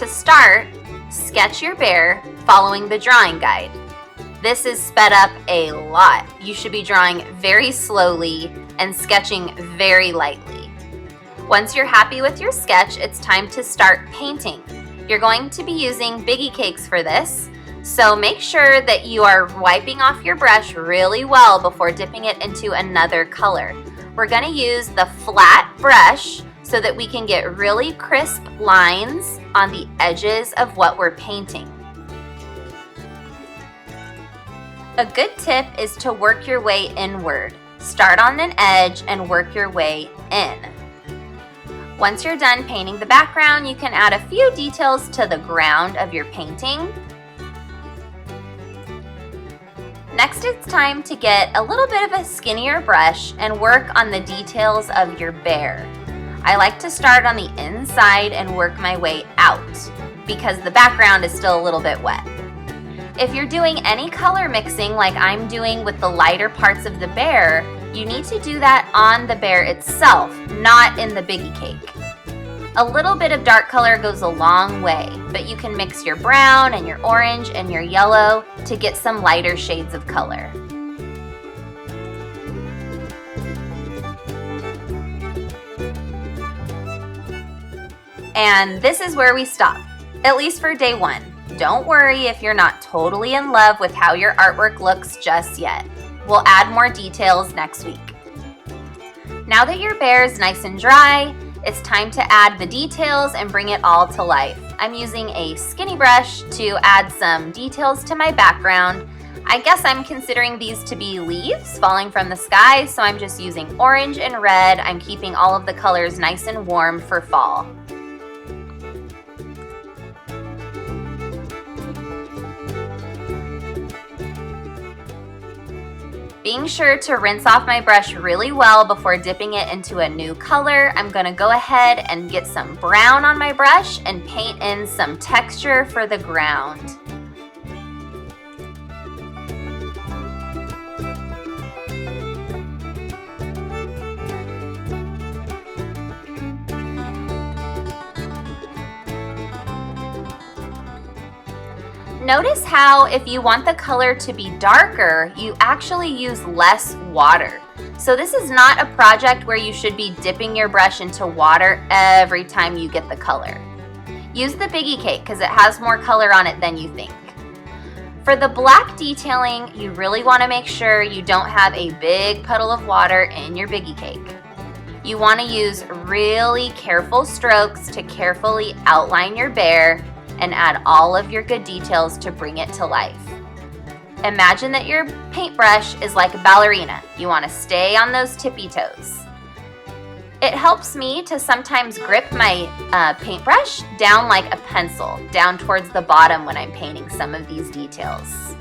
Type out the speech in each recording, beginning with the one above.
To start, sketch your bear following the drawing guide. This is sped up a lot. You should be drawing very slowly and sketching very lightly. Once you're happy with your sketch, it's time to start painting. You're going to be using Biggie Cakes for this, so make sure that you are wiping off your brush really well before dipping it into another color. We're going to use the flat brush so that we can get really crisp lines on the edges of what we're painting. A good tip is to work your way inward. Start on an edge and work your way in. Once you're done painting the background, you can add a few details to the ground of your painting. Next, it's time to get a little bit of a skinnier brush and work on the details of your bear. I like to start on the inside and work my way out because the background is still a little bit wet. If you're doing any color mixing like I'm doing with the lighter parts of the bear, you need to do that on the bear itself, not in the Biggie Cake. A little bit of dark color goes a long way, but you can mix your brown and your orange and your yellow to get some lighter shades of color. And this is where we stop, at least for day one. Don't worry if you're not totally in love with how your artwork looks just yet. We'll add more details next week. Now that your bear is nice and dry, it's time to add the details and bring it all to life. I'm using a skinny brush to add some details to my background. I guess I'm considering these to be leaves falling from the sky, so I'm just using orange and red. I'm keeping all of the colors nice and warm for fall. Being sure to rinse off my brush really well before dipping it into a new color, I'm going to go ahead and get some brown on my brush and paint in some texture for the ground. Notice how if you want the color to be darker, you actually use less water. So this is not a project where you should be dipping your brush into water every time you get the color. Use the Biggie Cake because it has more color on it than you think. For the black detailing, you really want to make sure you don't have a big puddle of water in your Biggie Cake. You want to use really careful strokes to carefully outline your bear and add all of your good details to bring it to life. Imagine that your paintbrush is like a ballerina. You want to stay on those tippy toes. It helps me to sometimes grip my paintbrush down like a pencil, down towards the bottom when I'm painting some of these details.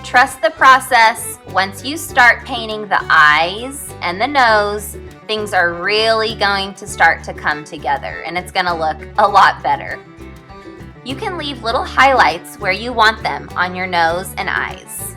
Trust the process. Once you start painting the eyes and the nose, things are really going to start to come together and it's going to look a lot better. You can leave little highlights where you want them on your nose and eyes.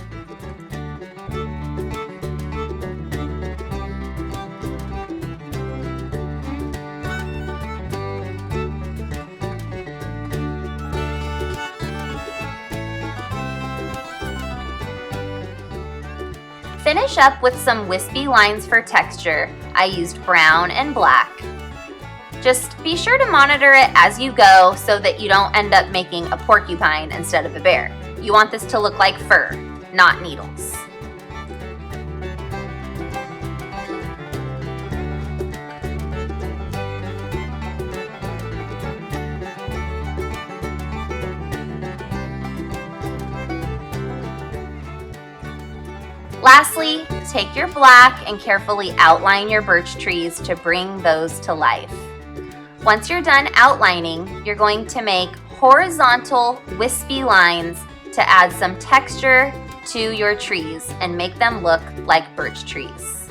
Finish up with some wispy lines for texture. I used brown and black. Just be sure to monitor it as you go so that you don't end up making a porcupine instead of a bear. You want this to look like fur, not needles. Lastly, take your black and carefully outline your birch trees to bring those to life. Once you're done outlining, you're going to make horizontal wispy lines to add some texture to your trees and make them look like birch trees.